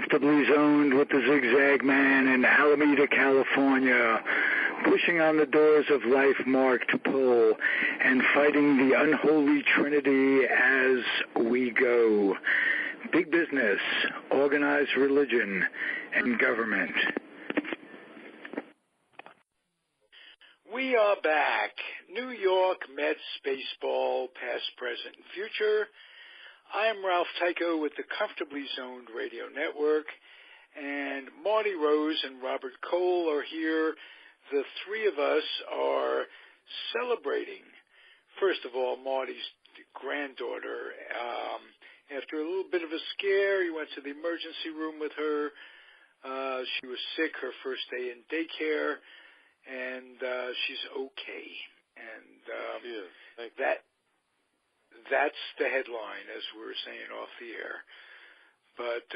comfortably zoned with the Zigzag Man in Alameda, California, pushing on the doors of life marked pull and fighting the unholy trinity as we go. Big business, organized religion, and government. We are back. New York Mets baseball, past, present, and future. I am Ralph Tycho with the Comfortably Zoned Radio Network, and Marty Rose and Robert Cole are here. The three of us are celebrating, first of all, Marty's granddaughter. After a little bit of a scare, he went to the emergency room with her. She was sick her first day in daycare, and she's okay. And that's the headline, as we were saying off the air. But,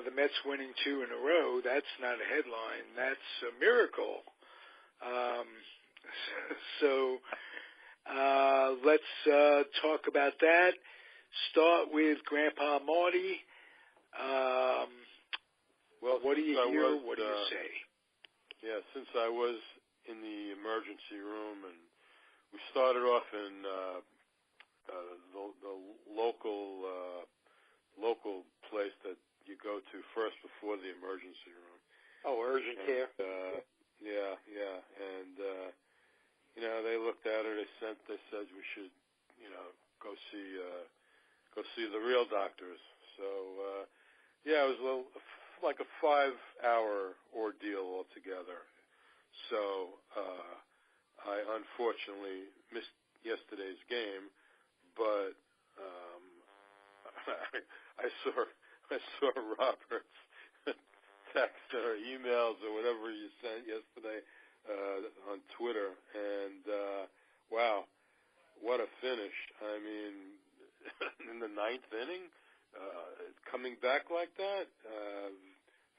the Mets winning 2 in a row, that's not a headline. That's a miracle. So let's talk about that. Start with Grandpa Marty. What do you hear? What do you say? Yeah, since I was in the emergency room, and we started off in the local place that you go to first before the emergency room. Oh, urgent care. Yeah, and they looked at her. They said we should, go see the real doctors. So it was like a 5-hour ordeal altogether. So I unfortunately missed yesterday's game, but I saw Robert's text or emails or whatever you sent yesterday on Twitter, and wow, what a finish! I mean, in the 9th inning, coming back like that,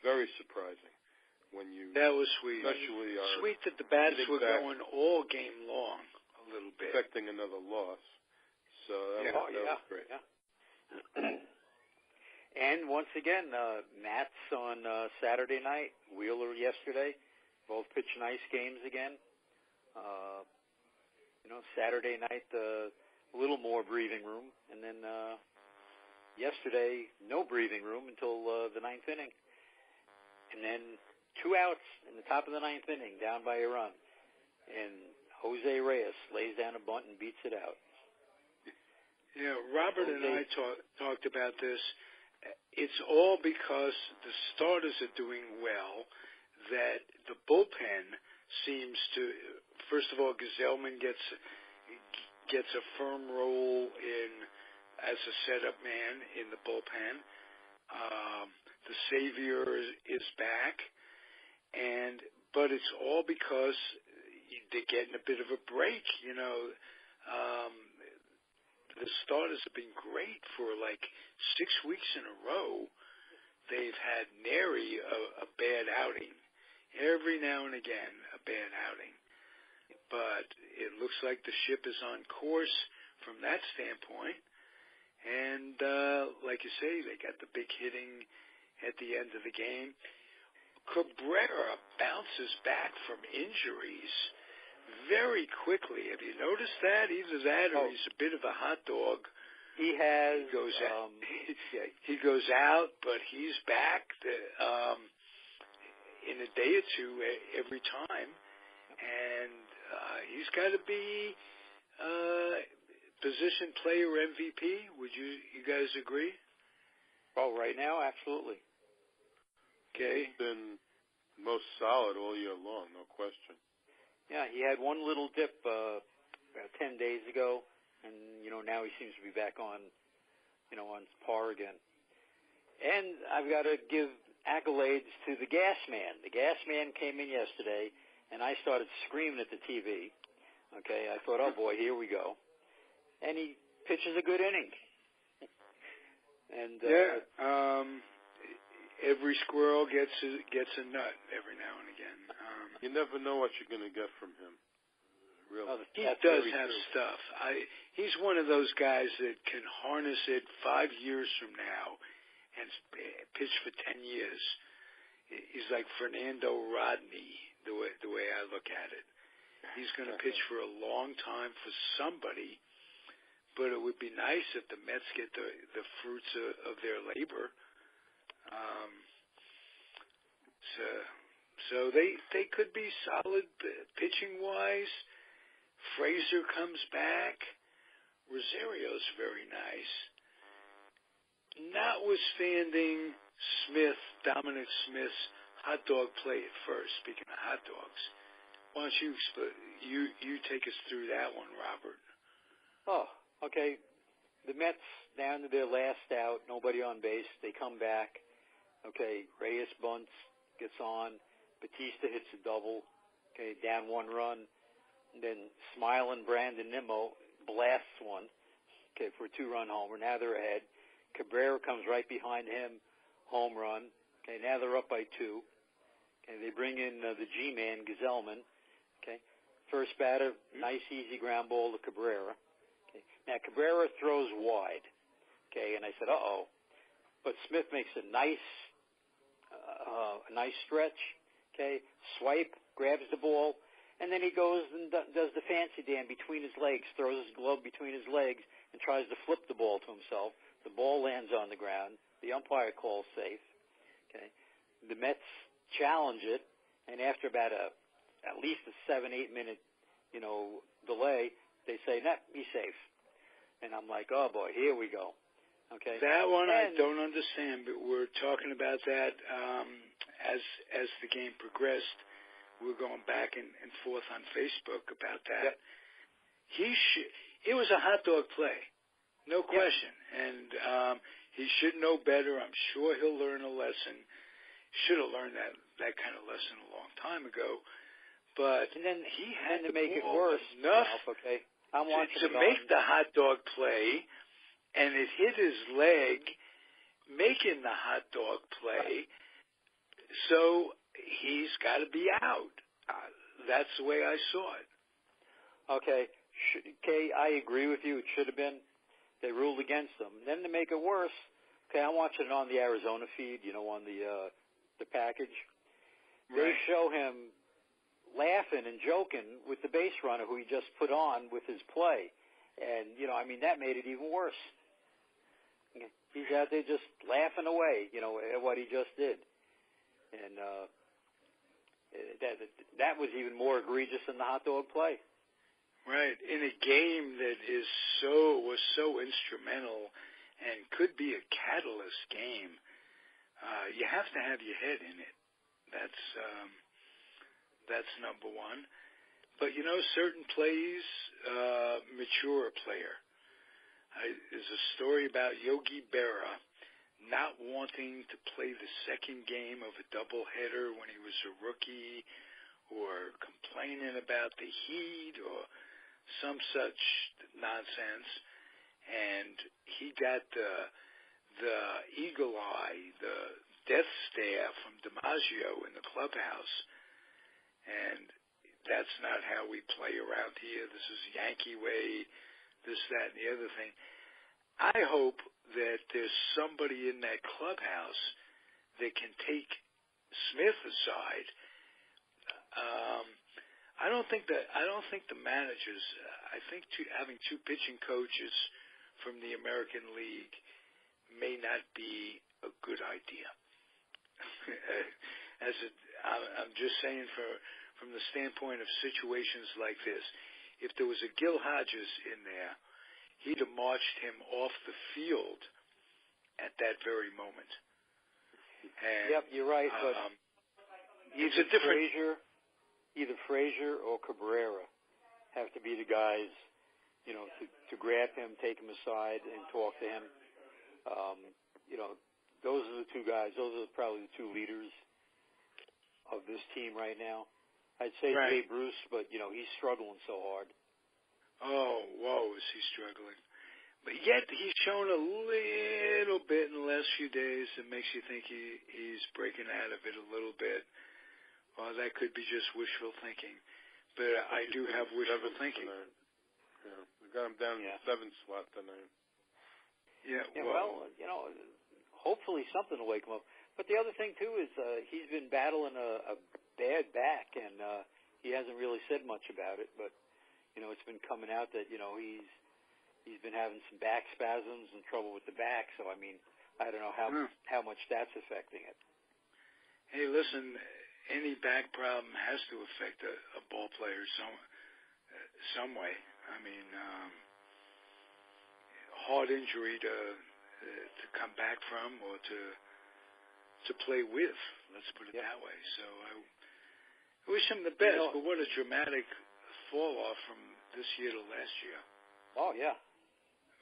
very surprising. That was sweet. Especially sweet that the bats were going all game long a little bit. Expecting another loss. So that was great. Yeah. And once again, Nats on Saturday night, Wheeler yesterday, both pitch nice games again. Saturday night, a little more breathing room, and then yesterday, no breathing room until the 9th inning. And then 2 outs in the top of the 9th inning, down by a run. And Jose Reyes lays down a bunt and beats it out. Yeah, Robert and I talked about this. It's all because the starters are doing well, that the bullpen seems to, first of all, Gazelman gets a firm role as a setup man in the bullpen. The Savior is back, but it's all because they're getting a bit of a break. The starters have been great for like 6 weeks in a row. They've had nary a bad outing. Every now and again, a bad outing. But it looks like the ship is on course from that standpoint. And like you say, they got the big hitting at the end of the game. Cabrera bounces back from injuries very quickly. Have you noticed that? Either that or he's a bit of a hot dog. He has. He goes out, but he's back in a day or two every time. And he's got to be position player MVP. Would you guys agree? Well, right now, absolutely. Okay. He's been most solid all year long, no question. Yeah, he had one little dip about 10 days ago, and now he seems to be back on par again. And I've got to give accolades to the Gas Man. The Gas Man came in yesterday, and I started screaming at the TV. Okay, I thought, oh boy, here we go. And he pitches a good inning. And every squirrel gets a nut every now and again. You never know what you're going to get from him. Really, he does have stuff. He's one of those guys that can harness it 5 years from now and pitched for 10 years. He's like Fernando Rodney, the way I look at it. He's going to pitch for a long time for somebody, but it would be nice if the Mets get the fruits of their labor. So they could be solid pitching wise. Frazier comes back. Rosario's very nice. Notwithstanding Dominic Smith's hot dog play at first. Speaking of hot dogs, why don't you take us through that one, Robert? Oh, okay. The Mets down to their last out, nobody on base. They come back. Okay, Reyes bunts, gets on. Batista hits a double. Okay, down 1 run. And then smiling Brandon Nimmo blasts one. Okay, for a 2-run homer. Now they're ahead. Cabrera comes right behind him, home run. Okay, now they're up by 2. Okay, they bring in the G-man, Gazelman. Okay, first batter, nice easy ground ball to Cabrera. Okay, now Cabrera throws wide. Okay, and I said, uh-oh. But Smith makes a nice stretch. Okay, swipe, grabs the ball, and then he goes and does the fancy Dan between his legs, throws his glove between his legs, and tries to flip the ball to himself. The ball lands on the ground. The umpire calls safe. Okay, the Mets challenge it, and after about at least a 7-8 minute, delay, they say, "Nah, he's safe." And I'm like, oh boy, here we go. Okay, that one I don't understand, but we're talking about that as the game progressed. We're going back and forth on Facebook about that. Yep. It was a hot dog play, no question, and he should know better. I'm sure he'll learn a lesson. Should have learned that kind of lesson a long time ago. But and then he had to make it worse enough to make the hot dog play, and it hit his leg, making the hot dog play. So he's got to be out. That's the way I saw it. Okay, Kay, I agree with you. It should have been. They ruled against them. Then to make it worse, okay, I'm watching it on the Arizona feed, on the package. Right. They show him laughing and joking with the base runner who he just put on with his play. And, that made it even worse. He's out there just laughing away, at what he just did. And that was even more egregious than the hot dog play. Right, in a game that was so instrumental and could be a catalyst game, you have to have your head in it. That's number one. But certain plays mature a player. There's a story about Yogi Berra not wanting to play the second game of a doubleheader when he was a rookie, or complaining about the heat or some such nonsense, and he got the eagle eye, the death stare from DiMaggio in the clubhouse, and that's not how we play around here. This is Yankee way, this, that, and the other thing. I hope that there's somebody in that clubhouse that can take Smith aside. I don't think the managers. I think having 2 pitching coaches from the American League may not be a good idea. I'm just saying, from the standpoint of situations like this, if there was a Gil Hodges in there, he'd have marched him off the field at that very moment. And, yep, you're right. But it's a different. Either Frazier or Cabrera have to be the guys, to grab him, take him aside, and talk to him. Those are the 2 guys. Those are probably the 2 leaders of this team right now. I'd say right. Jay Bruce, but he's struggling so hard. Oh, whoa, is he struggling? But yet he's shown a little bit in the last few days that makes you think he's breaking out of it a little bit. Well, that could be just wishful thinking. But I do have wishful thinking. Yeah, we got him down in the 7th slot tonight. Yeah, well, hopefully something will wake him up. But the other thing too is he's been battling a bad back, and he hasn't really said much about it. But it's been coming out that he's been having some back spasms and trouble with the back. So I mean, I don't know how much that's affecting it. Hey, listen, any back problem has to affect a ball player some way. I mean, hard injury to come back from or to play with. Let's put it that way. So I wish him the best. But what a dramatic fall off from this year to last year. Oh yeah.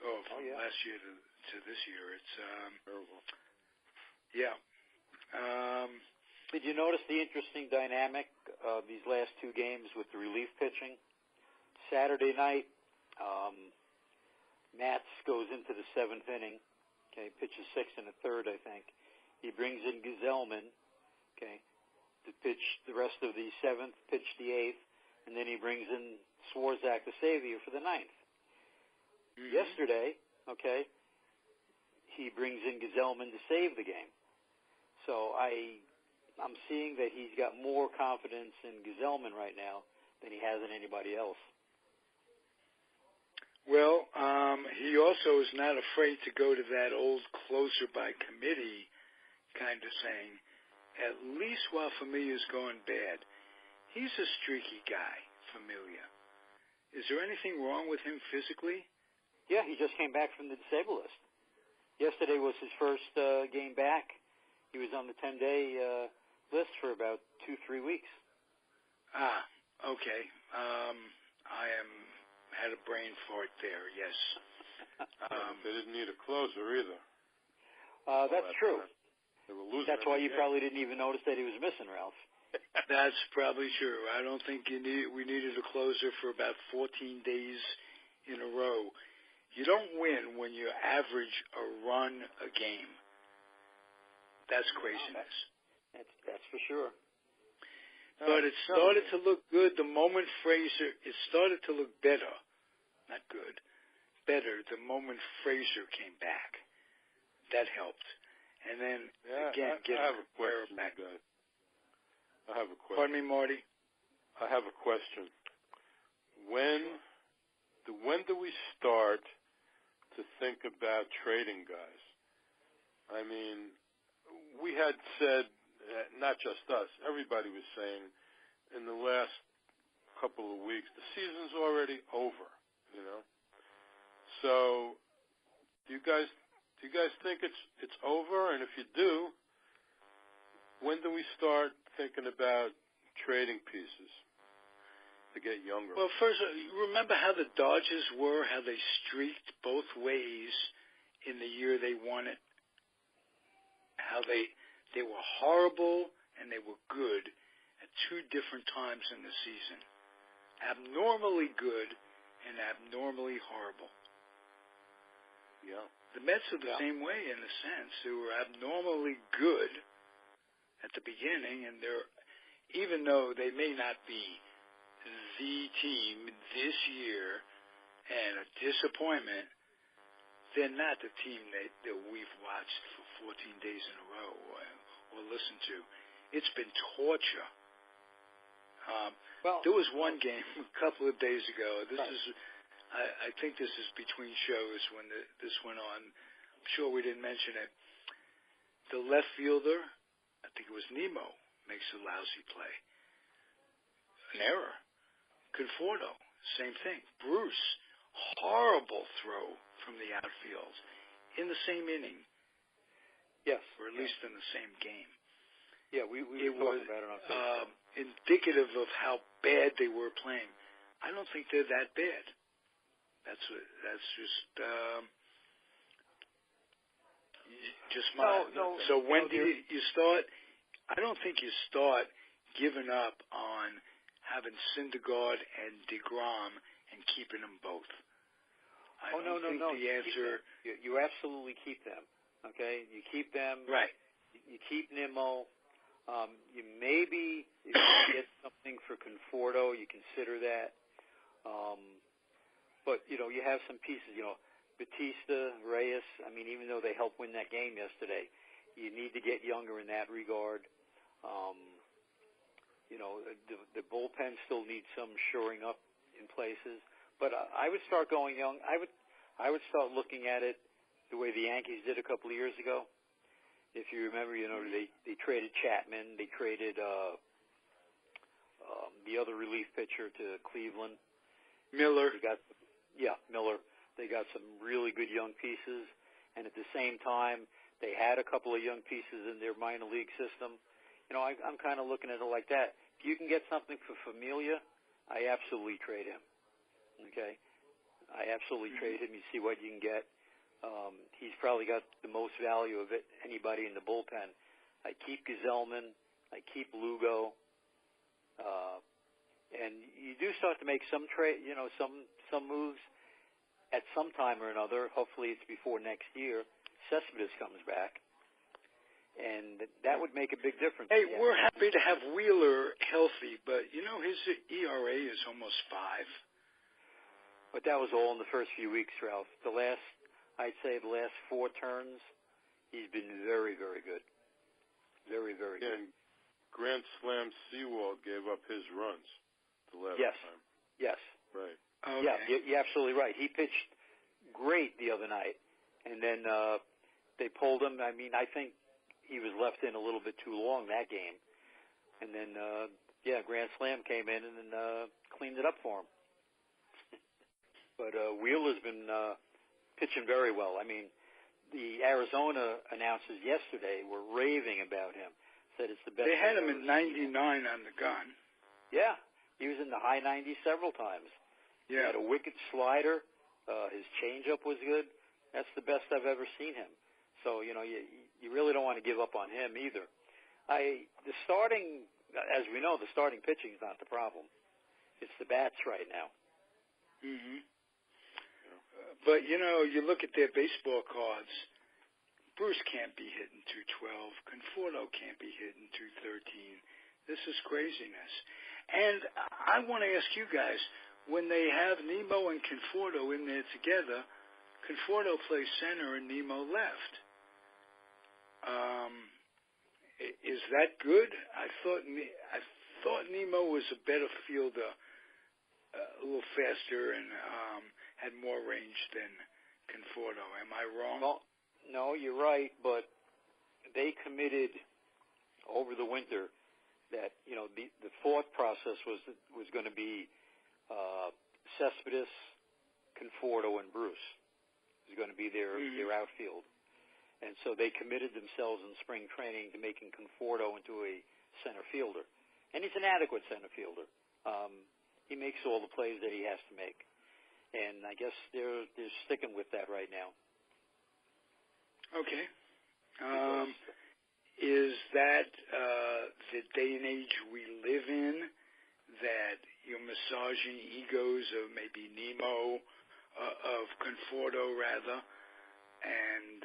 From last year to this year, it's terrible. Yeah. Did you notice the interesting dynamic of these last two games with the relief pitching? Saturday night, Matz goes into the seventh inning. Okay, pitches 6 1/3, I think. He brings in Gazelman, okay, to pitch the rest of the seventh, pitch the eighth, and then he brings in Swarzak to save you for the ninth. Mm-hmm. Yesterday, okay, he brings in Gazelman to save the game. So I'm seeing that he's got more confidence in Gazelman right now than he has in anybody else. Well, he also is not afraid to go to that old closer by committee kind of thing, at least while Familia's going bad. He's a streaky guy, Familia. Is there anything wrong with him physically? Yeah, he just came back from the disabled list. Yesterday was his first game back. He was on the 10-day list for about 2-3 weeks. Ah, okay. I had a brain fart there, yes. They didn't need a closer either. That's true. They were losing. That's why you probably didn't even notice that he was missing, Ralph. That's probably true. I don't think we needed a closer for about 14 days in a row. You don't win when you average a run a game. That's craziness. That's for sure. But it started to look good the moment it started to look better. Not good. Better the moment Frazier came back. That helped. And then, again, I have a question, back. Guys. I have a question. Pardon me, Marty? I have a question. When do we start to think about trading guys? I mean, we had said, not just us, everybody was saying in the last couple of weeks, the season's already over, So, do you guys think it's over? And if you do, when do we start thinking about trading pieces to get younger? Well, first, remember how the Dodgers were, how they streaked both ways in the year they won it? How they were horrible and they were good at two different times in the season. Abnormally good and abnormally horrible. Yeah. The Mets are the same way in a sense. They were abnormally good at the beginning, and even though they may not be the team this year and a disappointment, they're not the team that we've watched for 14 days in a row or listened to. It's been torture. There was one game a couple of days ago. I think this is between shows when this went on. I'm sure we didn't mention it. The left fielder, I think it was Nemo, makes a lousy play. An error. Conforto, same thing. Bruce, horrible throw from the outfield in the same inning. Yes. Or at least in the same game. Yeah, we were talking about it on Facebook. Indicative of how bad they were playing. I don't think they're that bad. That's just my. No. So when do you start? I don't think you start giving up on having Syndergaard and DeGrom and keeping them both. I don't think the answer. You absolutely keep them. Okay, you keep them. Right. You keep Nimmo. You maybe if you get something for Conforto, you consider that. But you have some pieces. Batista, Reyes, I mean, even though they helped win that game yesterday, you need to get younger in that regard. The bullpen still needs some shoring up in places. But I would start going young. I would start looking at it the way the Yankees did a couple of years ago. If you remember, they traded Chapman, they traded the other relief pitcher to Cleveland. Miller. Miller. They got some really good young pieces, and at the same time, they had a couple of young pieces in their minor league system. I'm kind of looking at it like that. If you can get something for Familia, I absolutely trade him. Okay? I absolutely trade him. You see what you can get. He's probably got the most value of anybody in the bullpen. I keep Gazelman. I keep Lugo. And you do start to make some some moves at some time or another. Hopefully it's before next year. Cespedes comes back. And that would make a big difference. Hey, we're happy to have Wheeler healthy, but, his ERA is almost 5. But that was all in the first few weeks, Ralph. I'd say the last 4 turns, he's been very, very good. Very, very good. And Grand Slam Seawald gave up his runs the last time. Yes. Right. Okay. Yeah, you're absolutely right. He pitched great the other night, and then they pulled him. I mean, I think he was left in a little bit too long that game. And then, Grand Slam came in and cleaned it up for him. But Wheeler's been pitching very well. I mean, the Arizona announcers yesterday were raving about him. Said it's the best. They had him at 99 on the gun. Yeah, he was in the high 90s several times. Yeah. He had a wicked slider. His changeup was good. That's the best I've ever seen him. So, you really don't want to give up on him either. As we know, the starting pitching is not the problem. It's the bats right now. Mm-hmm. But, you look at their baseball cards. Bruce can't be hitting 212. Conforto can't be hitting 213. This is craziness. And I want to ask you guys, when they have Nemo and Conforto in there together, Conforto plays center and Nemo left. Is that good? I thought Nemo was a better fielder, a little faster, and had more range than Conforto. Am I wrong? Well, no, you're right, but they committed over the winter that the thought process was going to be Cespedes, Conforto, and Bruce is going to be their outfield. And so they committed themselves in spring training to making Conforto into a center fielder. And he's an adequate center fielder. He makes all the plays that he has to make. And I guess they're sticking with that right now. Okay. Is that the day and age we live in, that you're massaging egos of maybe Nemo, of Conforto rather, and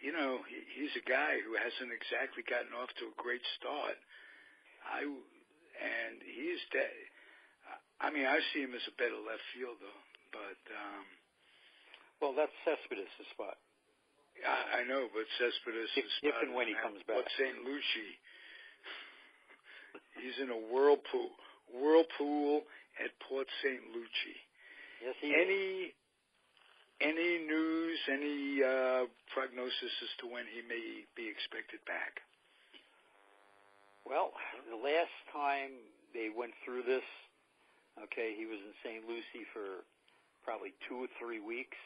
he's a guy who hasn't exactly gotten off to a great start. I see him as a better left fielder, but well, that's Cespedes' spot. I know, but Cespedes' if and when he comes back. Port St. Lucie. He's in a whirlpool at Port St. Lucie. Yes, he is. Any news, any prognosis as to when he may be expected back? Well, the last time they went through this, he was in St. Lucie for probably 2 or 3 weeks,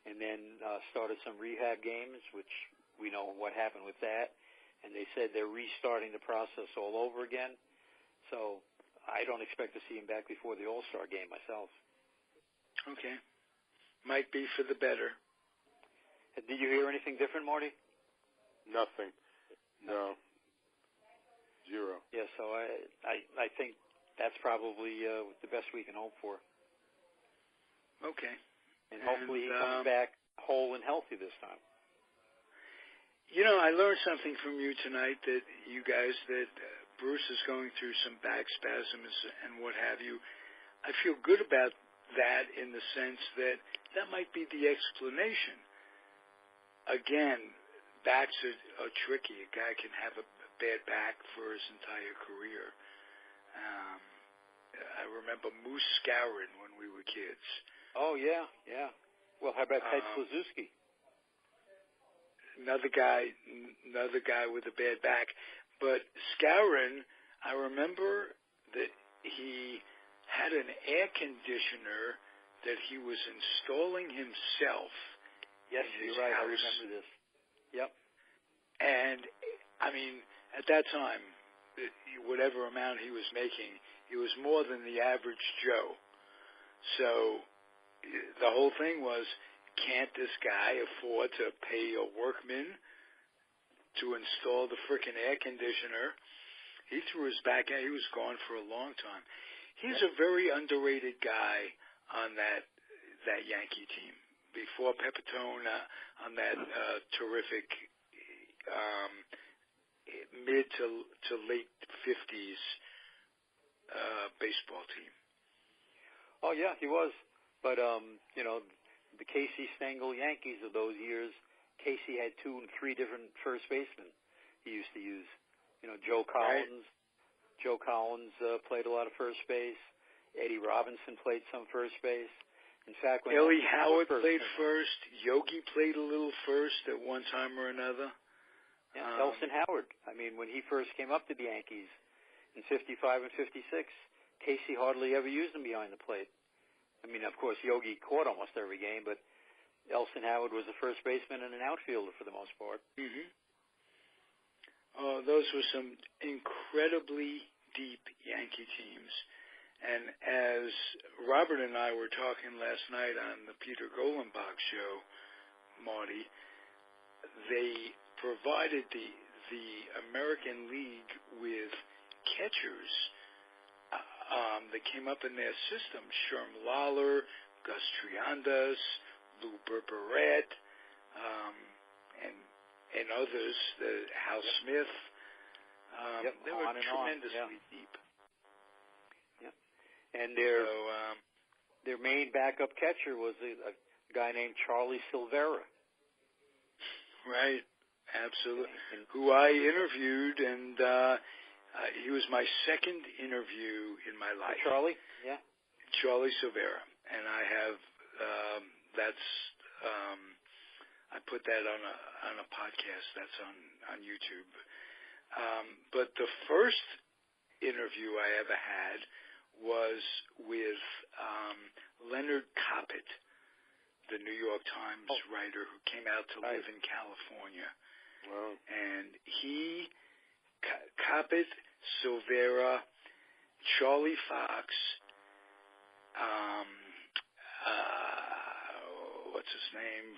and then started some rehab games, which we know what happened with that. And they said they're restarting the process all over again. So I don't expect to see him back before the All-Star game myself. Okay. Might be for the better. Did you hear anything different, Marty? Nothing. No. Zero. Yeah, so I think that's probably the best we can hope for. Okay. And hopefully he comes back whole and healthy this time. I learned something from you tonight that Bruce is going through some back spasms and what have you. I feel good about that in the sense that might be the explanation. Again, backs are tricky. A guy can have a bad back for his entire career. I remember Moose Skowron when we were kids. Oh, yeah. Well, how about Ted Slazewski? Another guy with a bad back. But Skowron, I remember that he had an air conditioner that he was installing himself. Yes, you're right. House. I remember this. Yep. And, I mean, at that time, whatever amount he was making, it was more than the average Joe. So the whole thing was, can't this guy afford to pay a workman to install the frickin' air conditioner? He threw his back out. He was gone for a long time. He's a very underrated guy on that Yankee team. Before Pepitone on that terrific mid to late 50s baseball team. Oh, yeah, he was. But, the Casey Stengel Yankees of those years, Casey had 2 and 3 different first basemen he used to use. Joe Collins. Right. Joe Collins played a lot of first base. Eddie Robinson played some first base. In fact, when Ellie Howard played first. Yogi played a little first at one time or another. Yeah, Elson Howard. I mean, when he first came up to the Yankees in 55 and 56, Casey hardly ever used him behind the plate. I mean, of course, Yogi caught almost every game, but Elson Howard was a first baseman and an outfielder for the most part. Mm-hmm. Those were some incredibly deep Yankee teams. And as Robert and I were talking last night on the Peter Golenbach show, Marty, they provided the American League with catchers that came up in their system. Sherm Lawler, Gus Triandas, Lou Berberette, and others, Hal Smith. They were tremendously deep. Yep. And their main backup catcher was a guy named Charlie Silvera. Right, absolutely. Who I interviewed, and he was my second interview in my life. Charlie? Yeah. Charlie Silvera. And I have, I put that on a podcast that's on YouTube. But the first interview I ever had was with Leonard Coppett, the New York Times writer who came out to live in California. Wow. And Coppett, Silvera, Charlie Fox, what's his name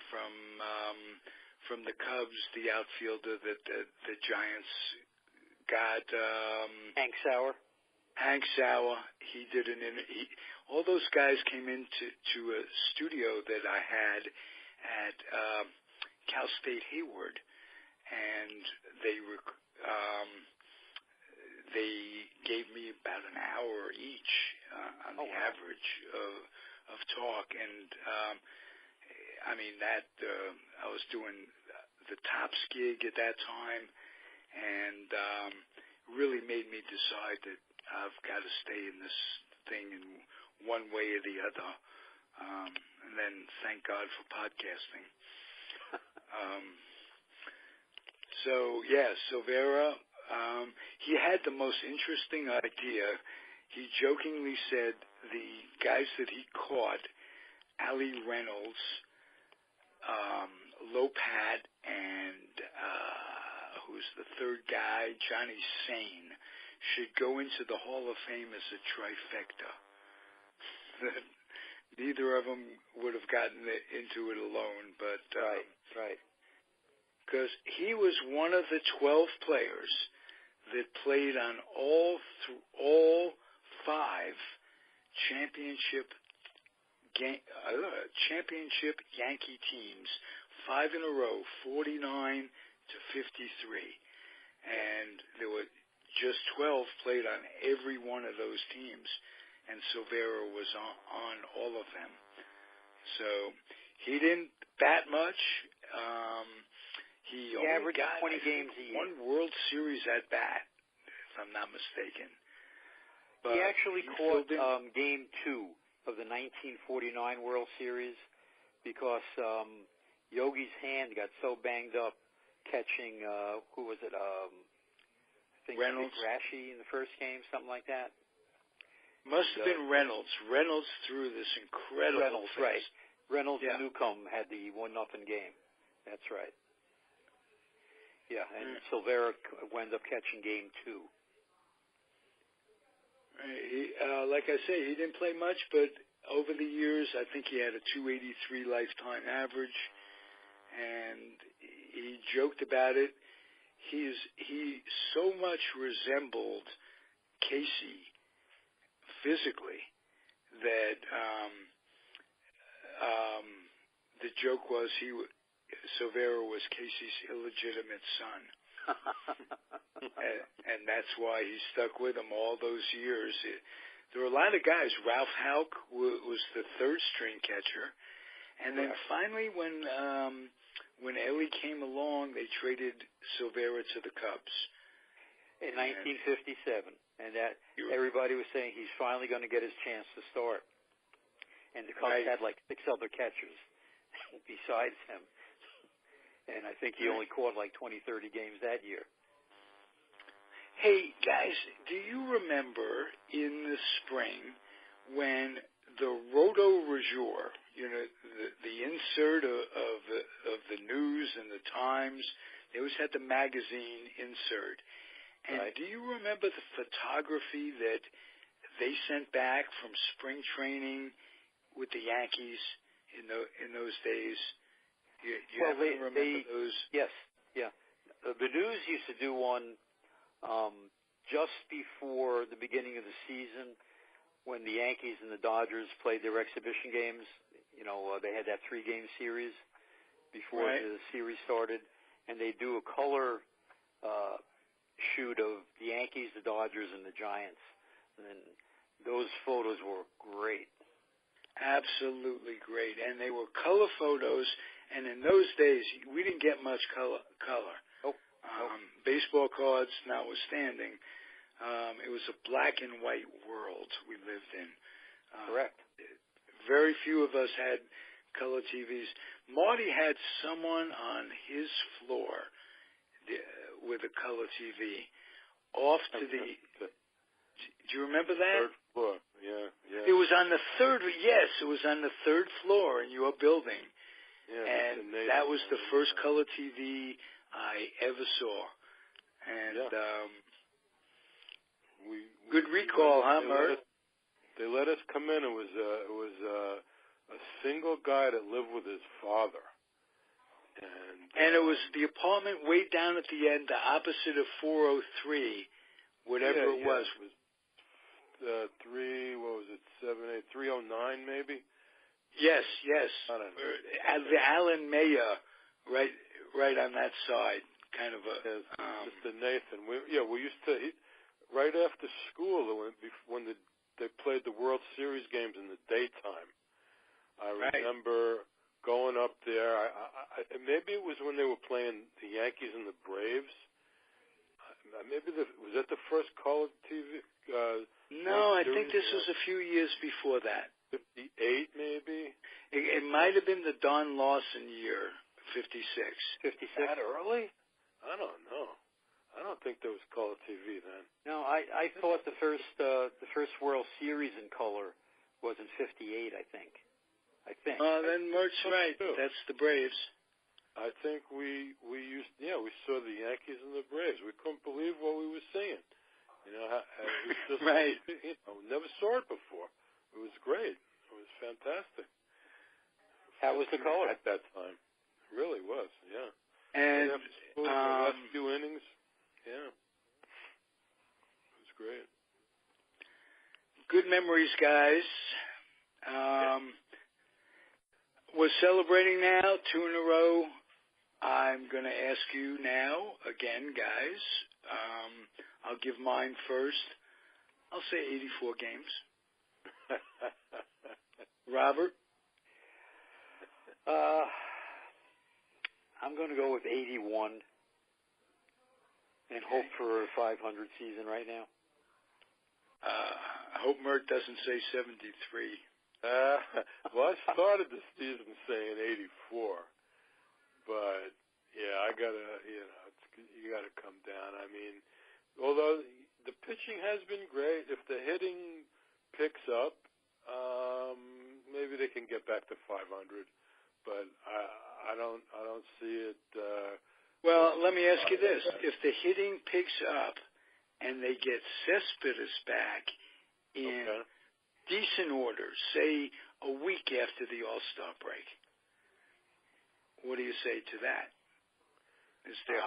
from the Cubs, the outfielder that the Giants got, Hank Sauer. Hank Sauer. He did all those guys came into a studio that I had at Cal State Hayward, and they gave me about an hour each on the average of talk, and I mean that I was doing the Tops gig at that time, and really made me decide that I've got to stay in this thing in one way or the other, and then thank God for podcasting. So yeah, Silvera. He had the most interesting idea. He jokingly said the guys that he caught, Ali Reynolds, Lopat, and who's the third guy, Johnny Sane, should go into the Hall of Fame as a trifecta. Neither of them would have gotten into it alone, but right. Because he was one of the 12 players that played on all 5 championship Yankee teams, 5 in a row, 49 to 53, and there were just 12 played on every one of those teams, and Silvera was on all of them. So he didn't bat much. He only averaged got 20 games a year. One World Series at bat, if I'm not mistaken. But he actually caught filled in. Game 2 of the 1949 World Series because Yogi's hand got so banged up catching, who was it? I think Reynolds. Rashi in the first game, something like that. Must have been Reynolds. Reynolds threw this incredible Reynolds, right. Reynolds Yeah. and Newcomb had the 1-0 game. That's right. Yeah, and Silvera wound up catching Game 2. Like I say, he didn't play much, but over the years, I think he had a 283 lifetime average, and he joked about it. He so much resembled Casey physically that the joke was Silvera was Casey's illegitimate son. and that's why he stuck with him all those years. There were a lot of guys. Ralph Houck was the third string catcher, and then finally when Ellie came along, they traded Silvera to the Cubs in 1957, and that everybody was saying he's finally going to get his chance to start. And the Cubs had like 6 other catchers besides him. And I think he only caught like 20, 30 games that year. Hey, guys, do you remember in the spring when the Roto Rejure, the insert of the news and the Times, they always had the magazine insert. And do you remember the photography that they sent back from spring training with the Yankees in those days? You remember those? Yes, yeah. The News used to do one just before the beginning of the season when the Yankees and the Dodgers played their exhibition games. They had that 3-game series before the series started, and they do a color shoot of the Yankees, the Dodgers, and the Giants. And those photos were great. Absolutely great. And they were color photos. And in those days, we didn't get much color. Nope. Baseball cards notwithstanding, it was a black and white world we lived in. Correct. Very few of us had color TVs. Marty had someone on his floor with a color TV off to the... Do you remember that? Third floor, yeah. It was on the third... Yes, it was on the third floor in your building. Yeah, and that was the first color TV I ever saw. And good recall, huh, Mert? They let us come in. It was a single guy that lived with his father, and it was the apartment way down at the end, the opposite of 403, whatever it was. It was 309 maybe. Yes. The Alan Mayer, right on that side, kind of a. Mr. Nathan. We used to right after school when they played the World Series games in the daytime. I remember going up there. Maybe it was when they were playing the Yankees and the Braves. Was that the first color TV? No, I think this was a few years before that. 58, maybe? It might have been the Don Lawson year, 56. 56? That early? I don't know. I don't think there was color TV then. No, I thought the first World Series in color was in 58, I think. Then Mert's right. That's the Braves. I think we saw the Yankees and the Braves. We couldn't believe what we were seeing. It was just, we never saw it before. It was great. It was fantastic. How was the color at that time? It really was, yeah. And the last few innings, it was great. Good memories, guys. We're celebrating now 2 in a row. I'm going to ask you now, again, guys. I'll give mine first. I'll say 84 games. Robert? I'm going to go with 81 and hope for a 500 season right now. I hope Mert doesn't say 73. Well, I started the season saying 84, but yeah, I gotta, you gotta come down. I mean, although the pitching has been great, if the hitting picks up, maybe they can get back to 500. But I don't see it. Well, let me ask you this: if the hitting picks up and they get Cespedes back in decent order, say a week after the All-Star break, what do you say to that? Is there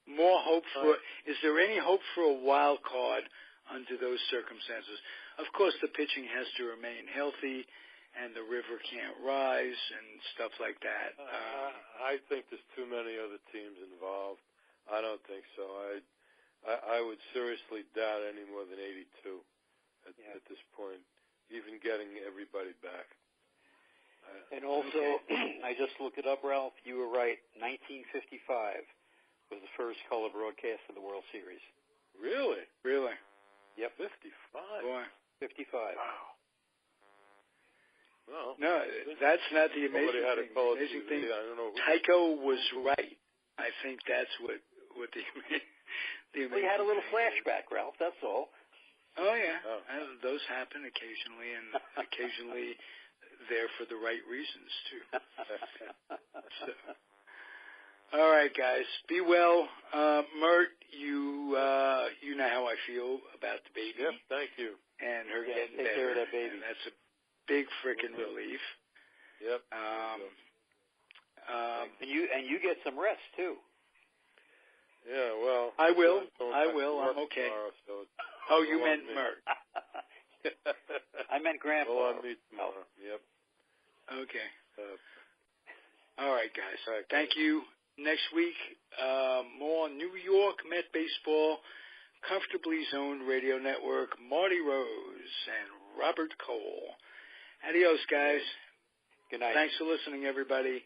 more hope for? Is there any hope for a wild card under those circumstances? Of course, the pitching has to remain healthy, and the river can't rise and stuff like that. I think there's too many other teams involved. I don't think so. I would seriously doubt any more than 82 at this point, even getting everybody back. And also, I just looked it up, Ralph. You were right. 1955 was the first color broadcast of the World Series. Really? Really? Yep. 55. Boy. 55. Wow. Well, no, that's not the amazing had thing. A color the amazing TV. thing. I don't know Tycho was right. I think that's what the amazing. We had a little flashback, Ralph. That's all. Oh yeah, those happen occasionally, and occasionally they're for the right reasons too. So, all right, guys, be well. Mert, you know how I feel about the baby. Yep, thank you. And her getting take better. Care of that baby. And that's a big freaking relief. Yep. And you get some rest too. Yeah, well. I will. I'm okay. Tomorrow, so oh, you meant Mert. I meant Grandpa. Go on me tomorrow. Yep. Okay. All right, guys. Thank you. Next week, more New York Met baseball, comfortably zoned radio network. Marty Rose and Robert Cole. Adios, guys. Good night. Thanks for listening, everybody.